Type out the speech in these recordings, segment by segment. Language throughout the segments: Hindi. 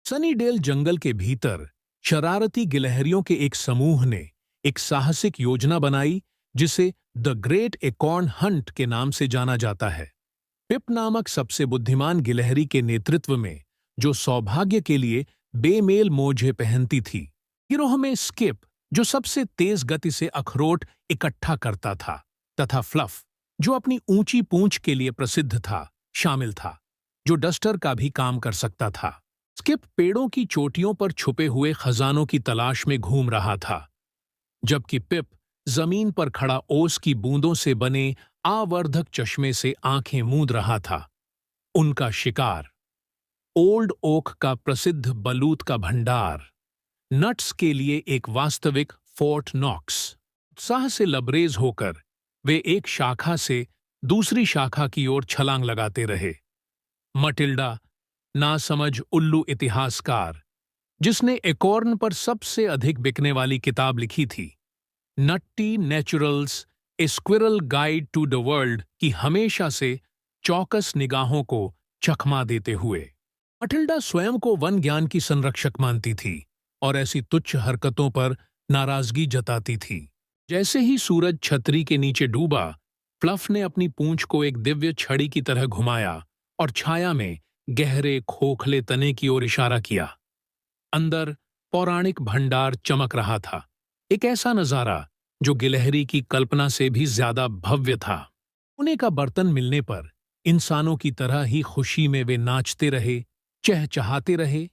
सनीडेल जंगल के भीतर शरारती गिलहरियों के एक समूह ने एक साहसिक योजना बनाई जिसे द ग्रेट एकॉर्न हंट के नाम से जाना जाता है। पिप नामक सबसे बुद्धिमान गिलहरी के नेतृत्व में, जो सौभाग्य के लिए बेमेल मोजे पहनती थी। गिरोह में स्किप, जो सबसे तेज गति से अखरोट इकट्ठा करता था, तथा फ्लफ, जो अपनी ऊंची पूंछ के लिए प्रसिद्ध था, शामिल था, जो डस्टर का भी काम कर सकता था। स्किप पेड़ों की चोटियों पर छुपे हुए खजानों की तलाश में घूम रहा था, जबकि पिप जमीन पर खड़ा ओस की बूंदों से बने आवर्धक चश्मे से आंखें मूंद रहा था। उनका शिकार ओल्ड ओक का प्रसिद्ध बलूत का भंडार, नट्स के लिए एक वास्तविक फोर्ट नॉक्स। उत्साह से लबरेज होकर वे एक शाखा से दूसरी शाखा की ओर छलांग लगाते रहे। मटिल्डा, नासमझ उल्लू इतिहासकार, जिसने एकॉर्न पर सबसे अधिक बिकने वाली किताब लिखी थी, Nutty Naturals a squirrel guide to the world, की हमेशा से चौकस निगाहों को चकमा देते हुए। मटिल्डा स्वयं को वन ज्ञान की संरक्षक मानती थी और ऐसी तुच्छ हरकतों पर नाराजगी जताती थी। जैसे ही सूरज छतरी के नीचे डूबा, फ्लफ ने अपनी पूंछ को एक दिव्य छड़ी की तरह घुमाया और छाया में गहरे खोखले तने की ओर इशारा किया। अंदर पौराणिक भंडार चमक रहा था, एक ऐसा नजारा जो गिलहरी की कल्पना से भी ज्यादा भव्य था। सोने का बर्तन मिलने पर इंसानों की तरह ही खुशी में वे नाचते रहे, चहचहाते रहे,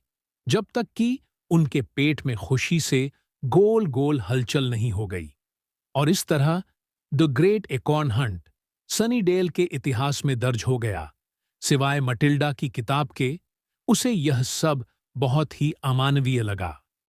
जब तक कि उनके पेट में खुशी से गोल गोल हलचल नहीं हो गई। और इस तरह द ग्रेट एकॉर्न हंट सनीडेल के इतिहास में दर्ज हो गया। सिवाय मटिल्डा की किताब के, उसे यह सब बहुत ही अमानवीय लगा।